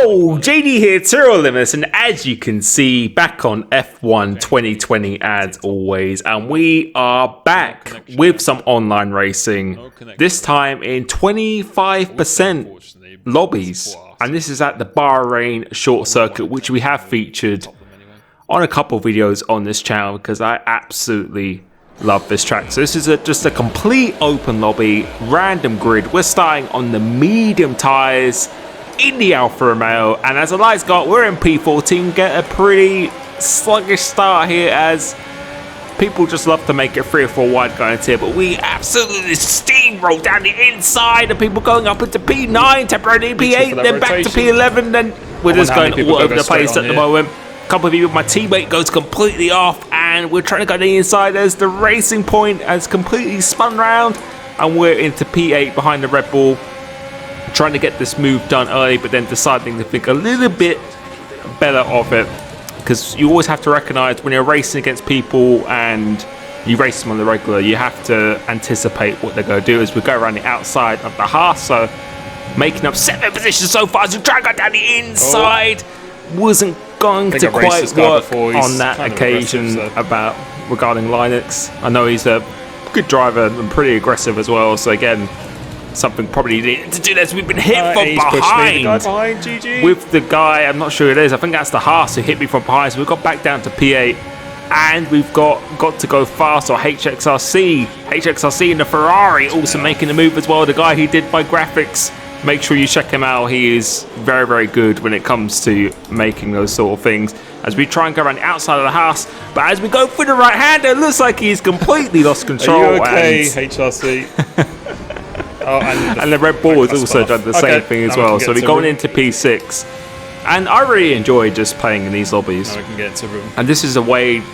Yo, JD here, Tyrrell Limitless, and as you can see, back on F1 2020 as always, and we are back with some online racing, this time in 25% lobbies, and this is at the Bahrain Short Circuit, which we have featured on a couple of videos on this channel because I absolutely love this track. So this is just a complete open lobby, random grid. We're starting on the medium tyres in the Alfa Romeo, and as the lights go up, we're in P14, get a pretty sluggish start here as people just love to make it 3 or 4 wide going here, but we absolutely steamroll down the inside and people going up into P9, temporarily P8, then back to P11, then we're just going all over the place at the moment. A couple of people, my teammate goes completely off and we're trying to go to the inside as the racing point has completely spun round and we're into P8 behind the Red Bull, trying to get this move done early, but then deciding to think a little bit better of it, because you always have to recognize when you're racing against people and you race them on the regular, you have to anticipate what they're going to do as we go around the outside of the Haas. So making up 7 positions so far as we try to go down the inside. Wasn't going to quite work on that occasion regarding Linux. I know he's a good driver and pretty aggressive as well, so again, something probably needed to do this. We've been hit from behind with the guy, I'm not sure who it is, I think that's the Haas who hit me from behind, so we've got back down to P8 and we've got to go fast. Or HXRC in the Ferrari also making a move as well. The guy who did my graphics, make sure you check him out. He is very, very good when it comes to making those sort of things. As we try and go around the outside of the house, but as we go for the right hander, it looks like he's completely lost control. Are you okay, HRC? Oh, and the Red Bull has also done the same thing as well. So we're going into P6. And I really enjoy just playing in these lobbies. Now we can get into room. And this is a way,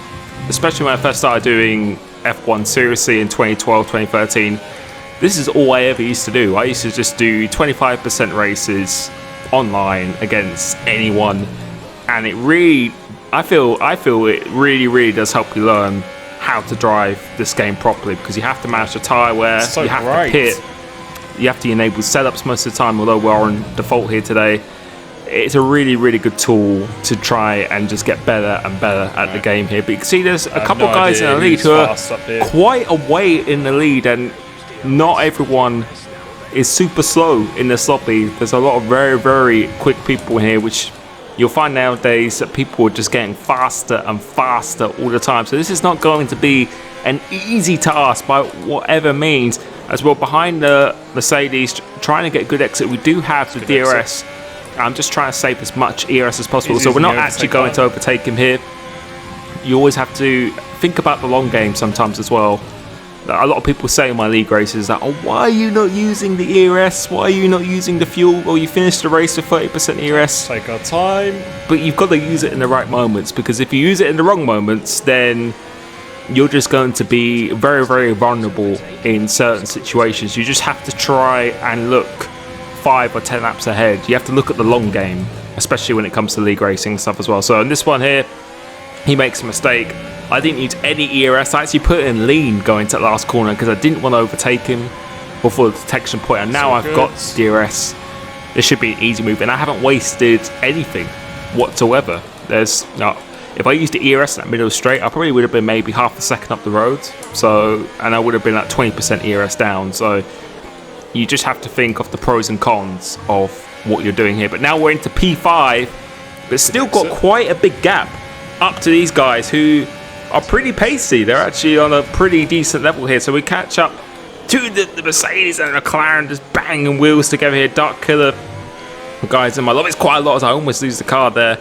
especially when I first started doing F1 seriously in 2012, 2013, this is all I ever used to do. I used to just do 25% races online against anyone. And it really, I feel it really, really does help you learn how to drive this game properly, because you have to manage the tyre wear, you have to pit, you have to enable setups most of the time, although we're on default here today. It's a really, really good tool to try and just get better and better at the game here. But you can see there's a couple of guys in the lead who are quite a way in the lead, and not everyone is super slow in this lobby. There's a lot of very, very quick people in here, which you'll find nowadays that people are just getting faster and faster all the time. So this is not going to be an easy task by whatever means. As well, behind the Mercedes, trying to get a good exit. We do have the DRS. I'm just trying to save as much ERS as possible. So we're not actually going to overtake him here. You always have to think about the long game sometimes as well. A lot of people say in my league races that, oh, why are you not using the ERS? Why are you not using the fuel? Or you finished the race with 30% ERS. Take our time. But you've got to use it in the right moments, because if you use it in the wrong moments, then you're just going to be very, very vulnerable in certain situations. You just have to try and look 5 or 10 laps ahead. You have to look at the long game, especially when it comes to league racing and stuff as well. So in this one here, he makes a mistake. I didn't use any ERS. I actually put in lean going to the last corner because I didn't want to overtake him before the detection point. And now I've got DRS. This should be an easy move, and I haven't wasted anything whatsoever. There's no. If I used the ERS in that middle straight, I probably would have been maybe half a second up the road. So, and I would have been like 20% ERS down. So you just have to think of the pros and cons of what you're doing here. But now we're into P5, but still got quite a big gap up to these guys who are pretty pacey. They're actually on a pretty decent level here. So we catch up to the Mercedes and the McLaren, just banging wheels together here. Dark Killer guys in my love. It's quite a lot as I almost lose the car there.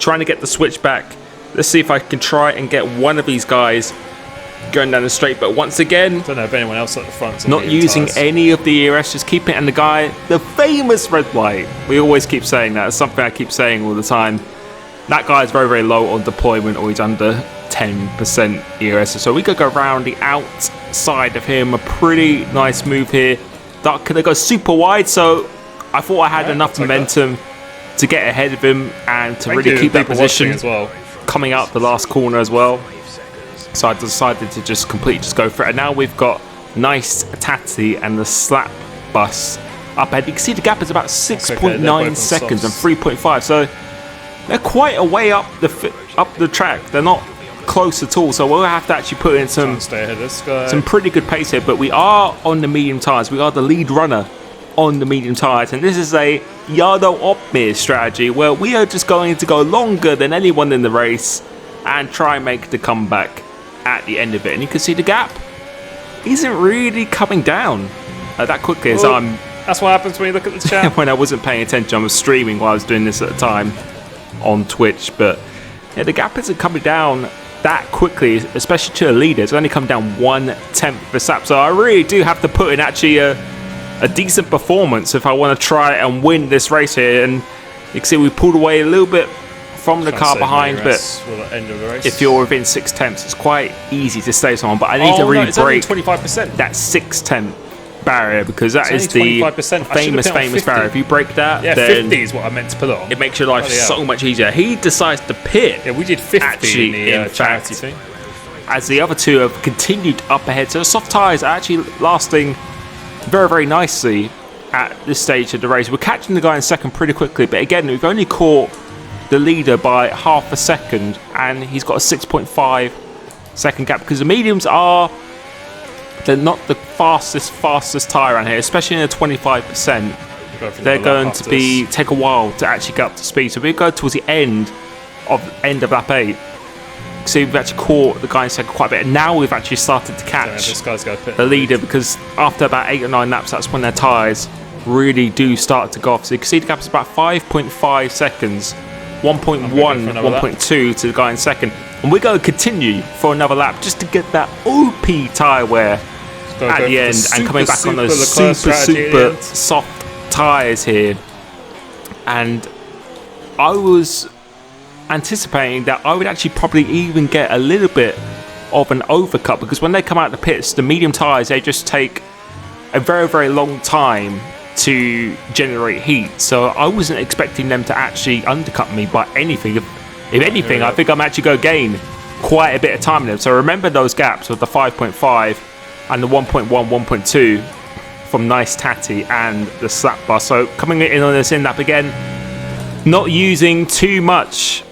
Trying to get the switch back. Let's see if I can try and get one of these guys going down the straight. But once again, don't know if anyone else at the front. Not using any of the ERS, just keeping it. And the guy, the famous red light. We always keep saying that. It's something I keep saying all the time. That guy is very, very low on deployment, or he's under 10% ERS. So we could go around the outside of him. A pretty nice move here. Dark Killer goes super wide. So I thought I had enough momentum to get ahead of him and to really keep that position as well, coming out the last corner as well. So I decided to just completely go for it. And now we've got nice Tati and the slap bus up ahead. You can see the gap is about 6.9 both on seconds and softs. 3.5. So they're quite a way up the track. They're not close at all. So we'll have to actually put in some Stay ahead of this guy. some pretty good pace here. But we are on the medium tyres. We are the lead runner on the medium tyres, and this is a Jarno Opmeer strategy where we are just going to go longer than anyone in the race and try and make the comeback at the end of it. And you can see the gap isn't really coming down that quickly as I'm That's what happens when you look at the chat. when I wasn't paying attention. I was streaming while I was doing this at the time on Twitch, but yeah, the gap isn't coming down that quickly, especially to a leader. It's only come down 1/10 per lap, so I really do have to put in actually a decent performance if I want to try and win this race here. And you can see we pulled away a little bit from the car behind, but if you're within 6/10, it's quite easy to stay someone. But I need to really break 25%. that 6/10 barrier, because that is the 25%. famous barrier. If you break that, Yeah, then 50 is what I meant to put on. it makes your life Bloody hell. so much easier. He decides to pit. Yeah, we did 50 Actually, in the in charity fact, thing. As the other two have continued up ahead. So the soft tyres are actually lasting very, very nicely at this stage of the race. We're catching the guy in second pretty quickly, but again, we've only caught the leader by half a second, and he's got a 6.5 second gap, because the mediums they're not the fastest tyre around here, especially in the 25%. They're going to take a while to actually get up to speed. So we go towards the end of lap 8. So we've actually caught the guy in second quite a bit, and now we've actually started to catch this guy's got the leader, because after about 8 or 9 laps, that's when their tyres really do start to go off. So you can see the gap is about 5.5 seconds, 1.1, 1.2 to the guy in second. And we're going to continue for another lap just to get that OP tyre wear at the end, and coming back on those super soft tyres here. And I was anticipating that I would actually probably even get a little bit of an overcut, because when they come out the pits, the medium tyres, they just take a very, very long time to generate heat. So I wasn't expecting them to actually undercut me by anything. If anything, I think I'm actually going to gain quite a bit of time in them. So remember those gaps with the 5.5 and the 1.1, 1.2 from Nice Tatty and the slap bar. So coming in on this in lap again, not using too much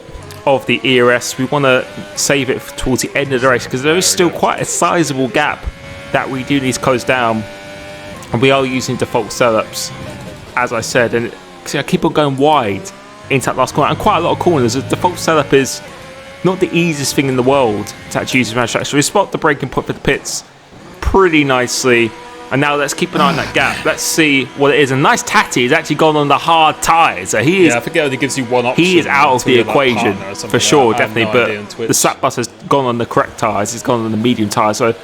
of the ERS. We want to save it towards the end of the race, because there is still quite a sizable gap that we do need to close down, and we are using default setups, as I said. And see, I keep on going wide into that last corner, and quite a lot of corners. The default setup is not the easiest thing in the world to actually use around track. So we spot the braking point for the pits pretty nicely. And now let's keep an eye on that gap. Let's see what it is. And Nice Tatty has actually gone on the hard tyres. So he is, I forget it gives you one option. he is out of the equation for sure, I have definitely. no idea on But Twitch. the slap bus has gone on the correct tyres. It's gone on the medium tyres. So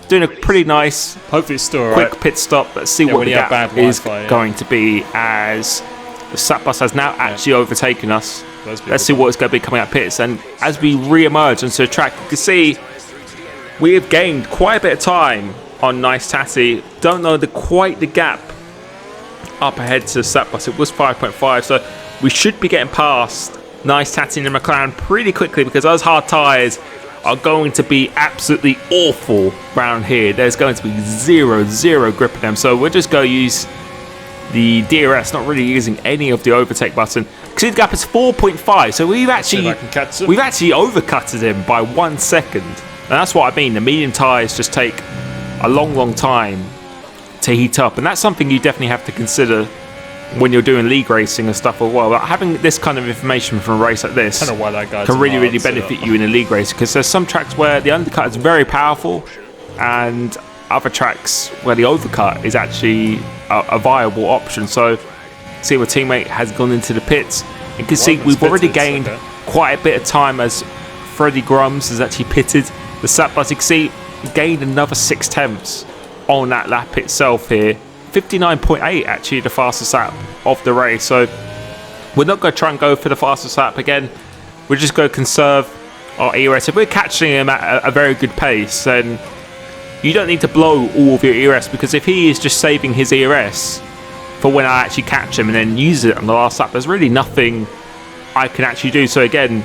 doing a pretty nice, Hopefully it's still quick alright. pit stop. Let's see what when the you have gap bad is Wi-Fi, yeah. going to be, as the slap bus has now actually overtaken us. Let's see what it's going to be coming out pits. And as we re-emerge onto the track, you can see we have gained quite a bit of time on Nice Tatty. Don't know quite the gap up ahead to the slap bus. It was 5.5, so we should be getting past Nice Tatty and the McLaren pretty quickly, because those hard tyres are going to be absolutely awful around here. There's going to be zero grip in them, so we're just going to use the DRS, not really using any of the overtake button. See, the gap is 4.5, so we've actually overcutted him by 1 second. And that's what I mean. The medium tyres just take a long time to heat up, and that's something you definitely have to consider when you're doing league racing and stuff as well. But having this kind of information from a race like this I don't know why that guy can really benefit you in a league race, because there's some tracks where the undercut is very powerful, and other tracks where the overcut is actually a viable option. So see, my teammate has gone into the pits. You can see we've already gained quite a bit of time, as Freddie Grums has actually pitted the slap bus. You can see gained another 6/10 on that lap itself here. 59.8 actually the fastest lap of the race. So we're not going to try and go for the fastest lap again. We're just going to conserve our ERS. If we're catching him at a very good pace, then you don't need to blow all of your ERS, because if he is just saving his ERS for when I actually catch him and then use it on the last lap, there's really nothing I can actually do. So again,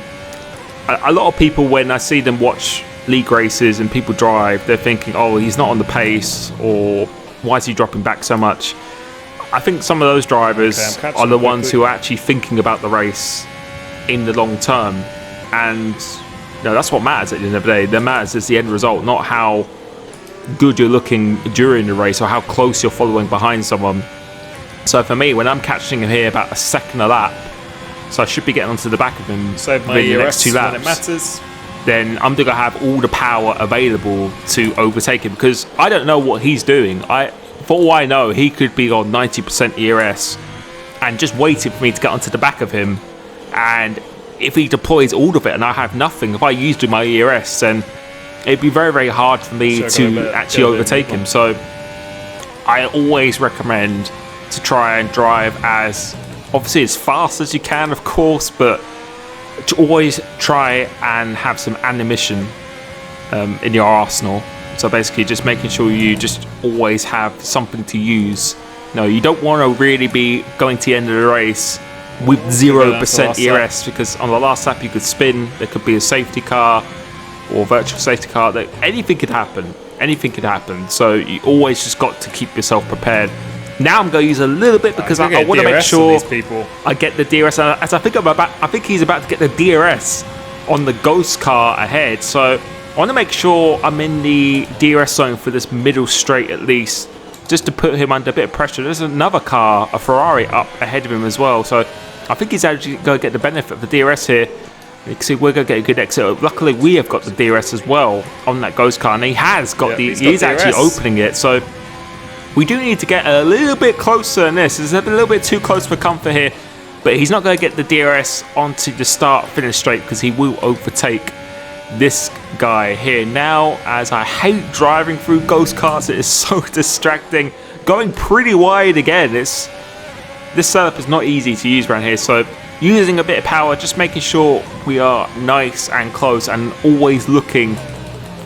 a lot of people, when I see them watch league races and people drive, they're thinking, oh, he's not on the pace, or why is he dropping back so much? I think some of those drivers Okay, are the ones who are actually thinking about the race in the long term, and that's what matters at the end of the day. That matters is the end result, not how good you're looking during the race or how close you're following behind someone. So for me, when I'm catching him here about a second a lap, so I should be getting onto the back of him Save my within the next ERS 2 laps. when it matters. Then I'm going to have all the power available to overtake him, because I don't know what he's doing. For all I know, he could be on 90% ERS and just waiting for me to get onto the back of him. And if he deploys all of it and I have nothing, if I used my ERS, then it'd be very, very hard for me to actually overtake him. So I always recommend to try and drive as, obviously, as fast as you can, of course, but to always try and have some animation in your arsenal. So basically just making sure you just always have something to use. You don't want to really be going to the end of the race with 0% ERS, because on the last lap you could spin, there could be a safety car or virtual safety car, that anything could happen. So you always just got to keep yourself prepared. Now I'm going to use a little bit because I want to make sure I get the DRS. As I think he's about to get the DRS on the ghost car ahead. So I want to make sure I'm in the DRS zone for this middle straight at least, just to put him under a bit of pressure. There's another car, a Ferrari, up ahead of him as well. So I think he's actually going to get the benefit of the DRS here. You can see we're going to get a good exit. Luckily, we have got the DRS as well on that ghost car, and he has got he's actually opening it. So we do need to get a little bit closer than this. It's a little bit too close for comfort here, but he's not going to get the DRS onto the start-finish straight because he will overtake this guy here. Now, as I hate driving through ghost cars, it is so distracting. Going pretty wide again. This setup is not easy to use around here, so using a bit of power, just making sure we are nice and close and always looking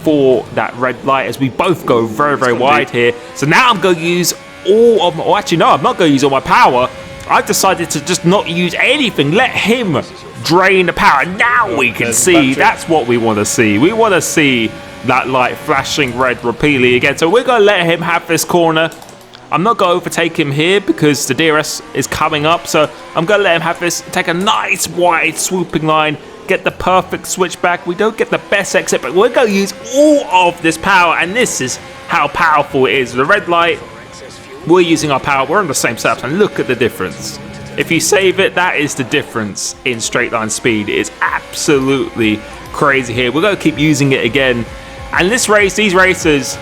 for that red light as we both go very, very wide here. So now I'm going to use all of my, actually no, I'm not going to use all my power. I've decided to just not use anything. Let him drain the power. Now we can see. That's what we want to see. We want to see that light flashing red repeatedly again. So we're going to let him have this corner. I'm not going to overtake him here because the DRS is coming up. So I'm going to let him have this. Take a nice wide swooping line. Get the perfect switch back. We don't get the best exit, but we're going to use all of this power. And this is how powerful it is. The red light. We're using our power. We're on the same setup. And look at the difference. If you save it, that is the difference in straight line speed. It is absolutely crazy here. We're going to keep using it again. And this race, these races,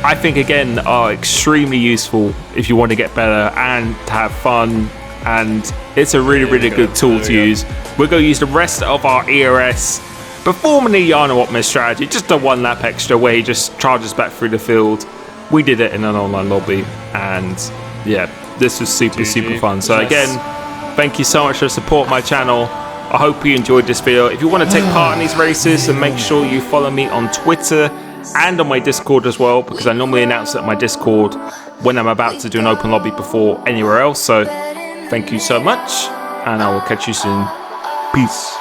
I think, again, are extremely useful if you want to get better and to have fun. And it's a really, really good tool to use. We're going to use the rest of our ERS, performing the Jarno Opmeer strategy, just a 1 lap extra where he just charges back through the field. We did it in an online lobby, and yeah, this was super, super fun. So again, thank you so much for support my channel. I hope you enjoyed this video. If you want to take part in these races, then make sure you follow me on Twitter and on my Discord as well, because I normally announce it on my Discord when I'm about to do an open lobby before anywhere else. So thank you so much, and I will catch you soon. Peace.